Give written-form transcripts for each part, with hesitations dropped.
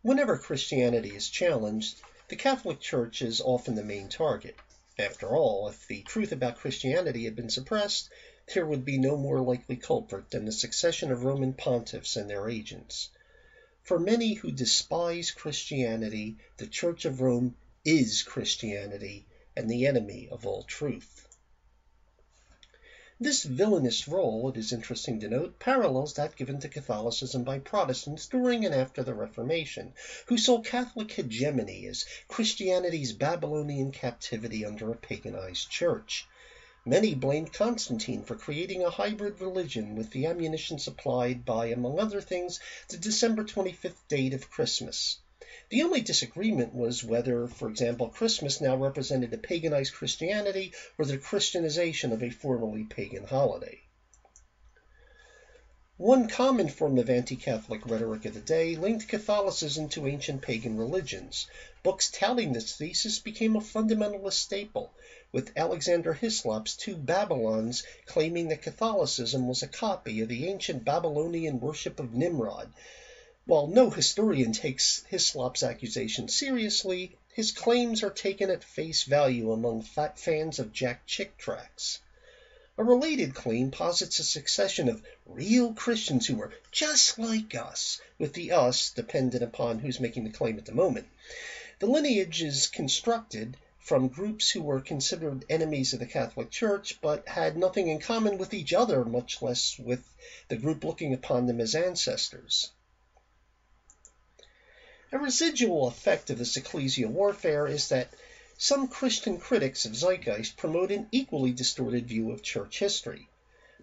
Whenever Christianity is challenged, the Catholic Church is often the main target. After all, if the truth about Christianity had been suppressed, there would be no more likely culprit than the succession of Roman pontiffs and their agents. For many who despise Christianity, the Church of Rome is Christianity and the enemy of all truth. This villainous role, it is interesting to note, parallels that given to Catholicism by Protestants during and after the Reformation, who saw Catholic hegemony as Christianity's Babylonian captivity under a paganized church. Many blamed Constantine for creating a hybrid religion with the ammunition supplied by, among other things, the December 25th date of Christmas. The only disagreement was whether, for example, Christmas now represented a paganized Christianity or the Christianization of a formerly pagan holiday. One common form of anti-Catholic rhetoric of the day linked Catholicism to ancient pagan religions. Books touting this thesis became a fundamentalist staple, with Alexander Hislop's Two Babylons claiming that Catholicism was a copy of the ancient Babylonian worship of Nimrod. While no historian takes Hislop's accusation seriously, his claims are taken at face value among fans of Jack Chick tracts. A related claim posits a succession of real Christians who were just like us, with the us dependent upon who's making the claim at the moment. The lineage is constructed from groups who were considered enemies of the Catholic Church, but had nothing in common with each other, much less with the group looking upon them as ancestors. A residual effect of this ecclesial warfare is that some Christian critics of Zeitgeist promote an equally distorted view of church history.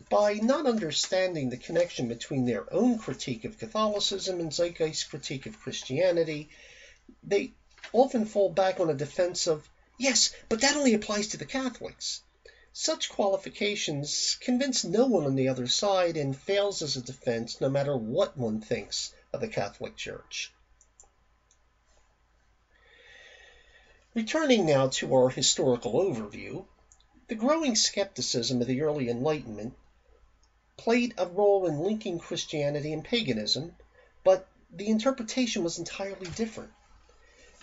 By not understanding the connection between their own critique of Catholicism and Zeitgeist's critique of Christianity, they often fall back on a defense of, yes, but that only applies to the Catholics. Such qualifications convince no one on the other side and fails as a defense no matter what one thinks of the Catholic Church. Returning now to our historical overview, the growing skepticism of the early Enlightenment played a role in linking Christianity and paganism, but the interpretation was entirely different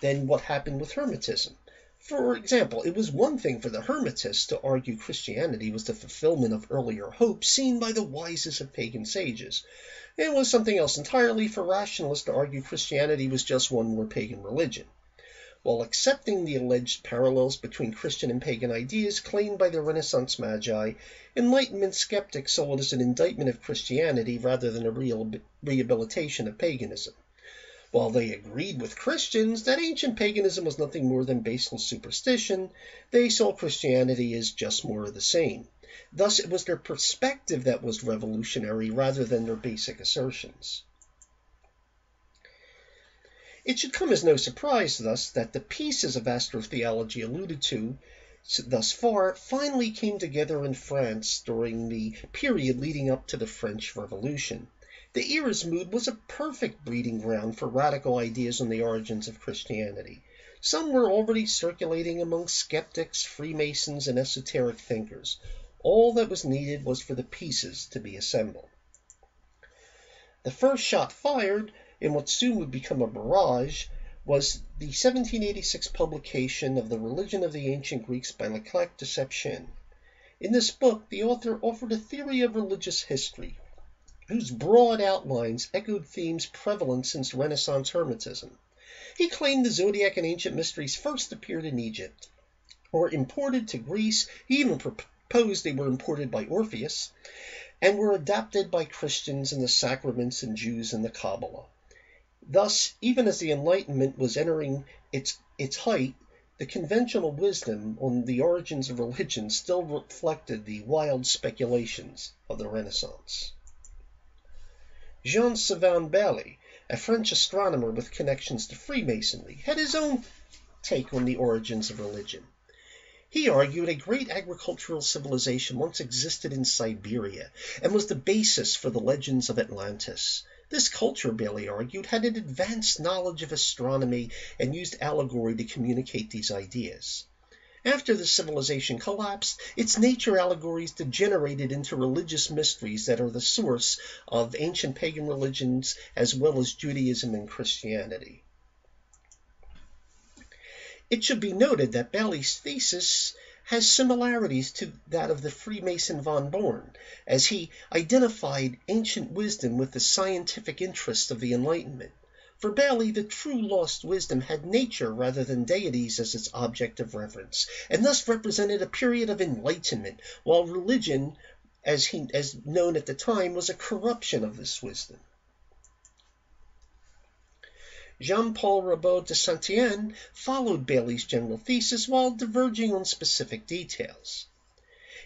than what happened with Hermetism. For example, it was one thing for the Hermetists to argue Christianity was the fulfillment of earlier hopes seen by the wisest of pagan sages. It was something else entirely for rationalists to argue Christianity was just one more pagan religion. While accepting the alleged parallels between Christian and pagan ideas claimed by the Renaissance Magi, Enlightenment skeptics saw it as an indictment of Christianity rather than a rehabilitation of paganism. While they agreed with Christians that ancient paganism was nothing more than baseless superstition, they saw Christianity as just more of the same. Thus, it was their perspective that was revolutionary rather than their basic assertions. It should come as no surprise, thus, that the pieces of astrotheology alluded to thus far finally came together in France during the period leading up to the French Revolution. The era's mood was a perfect breeding ground for radical ideas on the origins of Christianity. Some were already circulating among skeptics, Freemasons, and esoteric thinkers. All that was needed was for the pieces to be assembled. The first shot fired, in what soon would become a barrage, was the 1786 publication of The Religion of the Ancient Greeks by Leclerc de Sepchen. In this book, the author offered a theory of religious history, whose broad outlines echoed themes prevalent since Renaissance Hermetism. He claimed the zodiac and ancient mysteries first appeared in Egypt, or imported to Greece. He even proposed they were imported by Orpheus, and were adapted by Christians in the sacraments and Jews in the Kabbalah. Thus, even as the Enlightenment was entering its height, the conventional wisdom on the origins of religion still reflected the wild speculations of the Renaissance. Jean-Sylvain Bailly, a French astronomer with connections to Freemasonry, had his own take on the origins of religion. He argued a great agricultural civilization once existed in Siberia and was the basis for the legends of Atlantis. This culture, Bailey argued, had an advanced knowledge of astronomy and used allegory to communicate these ideas. After the civilization collapsed, its nature allegories degenerated into religious mysteries that are the source of ancient pagan religions as well as Judaism and Christianity. It should be noted that Bailey's thesis has similarities to that of the Freemason von Born, as he identified ancient wisdom with the scientific interests of the Enlightenment. For Bailey, the true lost wisdom had nature rather than deities as its object of reverence, and thus represented a period of enlightenment, while religion, as known at the time, was a corruption of this wisdom. Jean-Paul Rabaud de Saint-Étienne followed Bailey's general thesis while diverging on specific details.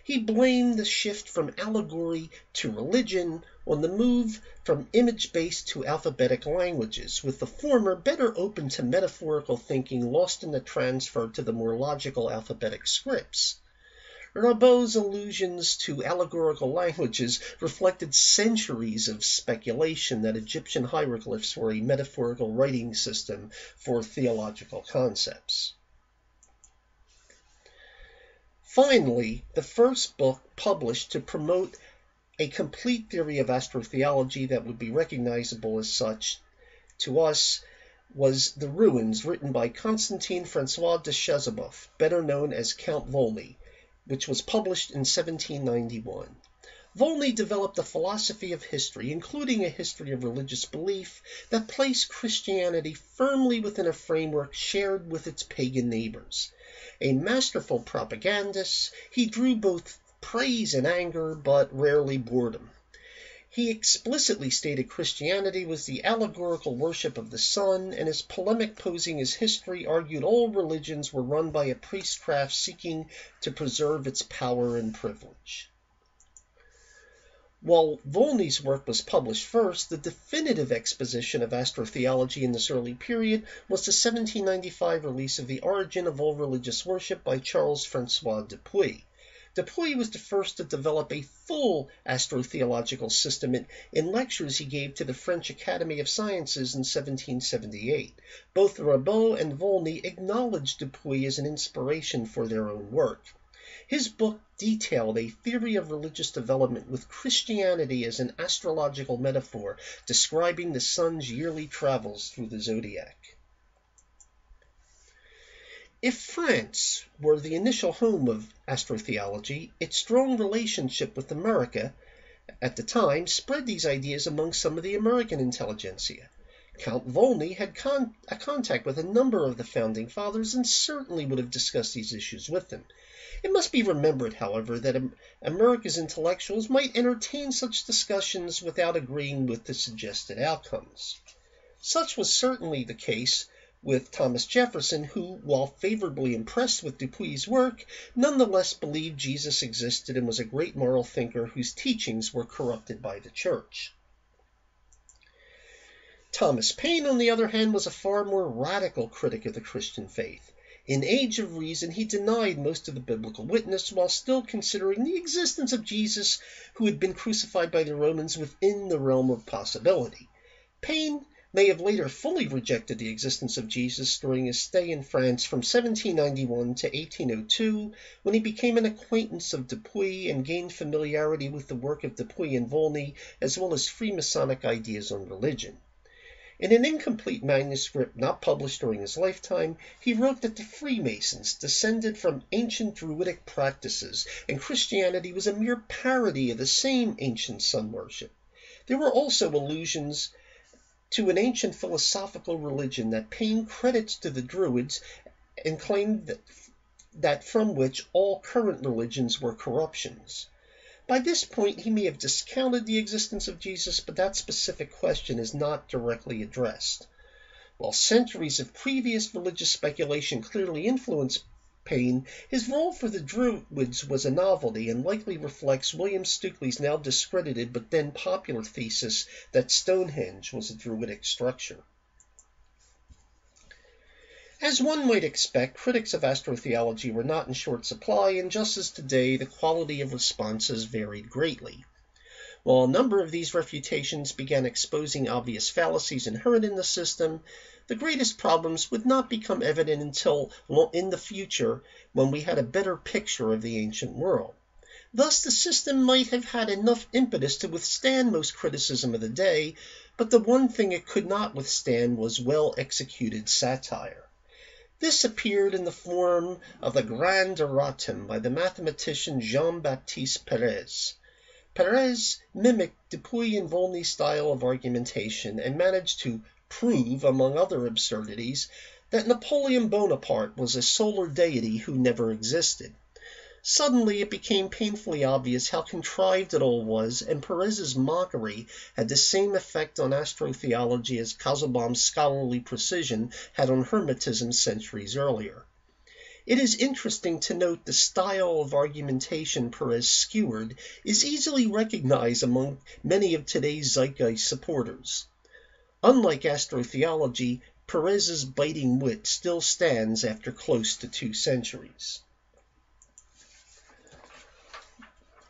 He blamed the shift from allegory to religion on the move from image-based to alphabetic languages, with the former better open to metaphorical thinking lost in the transfer to the more logical alphabetic scripts. Rabaud's allusions to allegorical languages reflected centuries of speculation that Egyptian hieroglyphs were a metaphorical writing system for theological concepts. Finally, the first book published to promote a complete theory of astrotheology that would be recognizable as such to us was The Ruins, written by Constantin Francois de Chaseboeuf, better known as Count Volney, which was published in 1791. Volney developed a philosophy of history, including a history of religious belief, that placed Christianity firmly within a framework shared with its pagan neighbors. A masterful propagandist, he drew both praise and anger, but rarely boredom. He explicitly stated Christianity was the allegorical worship of the sun, and his polemic posing as history argued all religions were run by a priestcraft seeking to preserve its power and privilege. While Volney's work was published first, the definitive exposition of astrotheology in this early period was the 1795 release of The Origin of All Religious Worship by Charles François Dupuy. Dupuy was the first to develop a full astrotheological system in lectures he gave to the French Academy of Sciences in 1778. Both Rabaud and Volney acknowledged Dupuy as an inspiration for their own work. His book detailed a theory of religious development with Christianity as an astrological metaphor, describing the sun's yearly travels through the zodiac. If France were the initial home of astrotheology, its strong relationship with America at the time spread these ideas among some of the American intelligentsia. Count Volney had a contact with a number of the Founding Fathers and certainly would have discussed these issues with them. It must be remembered, however, that America's intellectuals might entertain such discussions without agreeing with the suggested outcomes. Such was certainly the case with Thomas Jefferson, who, while favorably impressed with Dupuy's work, nonetheless believed Jesus existed and was a great moral thinker whose teachings were corrupted by the Church. Thomas Paine, on the other hand, was a far more radical critic of the Christian faith. In Age of Reason, he denied most of the biblical witness while still considering the existence of Jesus, who had been crucified by the Romans, within the realm of possibility. Paine may have later fully rejected the existence of Jesus during his stay in France from 1791 to 1802, when he became an acquaintance of Dupuy and gained familiarity with the work of Dupuy and Volney, as well as Freemasonic ideas on religion. In an incomplete manuscript not published during his lifetime, he wrote that the Freemasons descended from ancient Druidic practices, and Christianity was a mere parody of the same ancient sun worship. There were also allusions to an ancient philosophical religion that Paine credits to the Druids and claimed that from which all current religions were corruptions. By this point, he may have discounted the existence of Jesus, but that specific question is not directly addressed. While centuries of previous religious speculation clearly influenced Paine, his role for the Druids was a novelty and likely reflects William Stukeley's now discredited but then popular thesis that Stonehenge was a Druidic structure. As one might expect, critics of astrotheology were not in short supply, and just as today, the quality of responses varied greatly. While a number of these refutations began exposing obvious fallacies inherent in the system, the greatest problems would not become evident until in the future, when we had a better picture of the ancient world. Thus, the system might have had enough impetus to withstand most criticism of the day, but the one thing it could not withstand was well-executed satire. This appeared in the form of the Grand Erratum by the mathematician Jean-Baptiste Perez. Perez mimicked Dupuy and Volney's style of argumentation and managed to prove, among other absurdities, that Napoleon Bonaparte was a solar deity who never existed. Suddenly it became painfully obvious how contrived it all was, and Perez's mockery had the same effect on astrotheology as Casaubon's scholarly precision had on Hermetism centuries earlier. It is interesting to note the style of argumentation Perez skewered is easily recognized among many of today's Zeitgeist supporters. Unlike astrotheology, Perez's biting wit still stands after close to 2 centuries.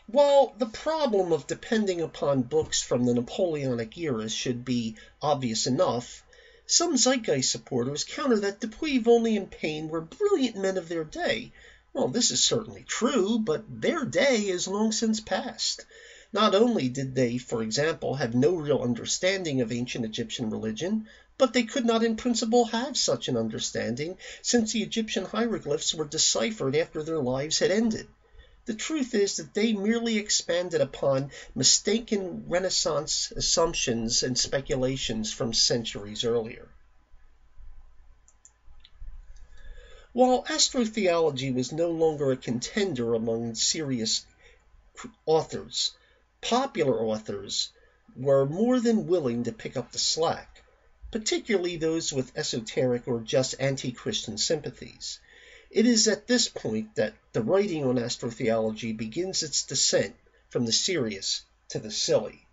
While the problem of depending upon books from the Napoleonic era should be obvious enough, some Zeitgeist supporters counter that Dupuy, Volney, and Paine were brilliant men of their day. Well, this is certainly true, but their day is long since past. Not only did they, for example, have no real understanding of ancient Egyptian religion, but they could not in principle have such an understanding, since the Egyptian hieroglyphs were deciphered after their lives had ended. The truth is that they merely expanded upon mistaken Renaissance assumptions and speculations from centuries earlier. While astrotheology was no longer a contender among serious authors, popular authors were more than willing to pick up the slack, particularly those with esoteric or just anti-Christian sympathies. It is at this point that the writing on astrotheology begins its descent from the serious to the silly.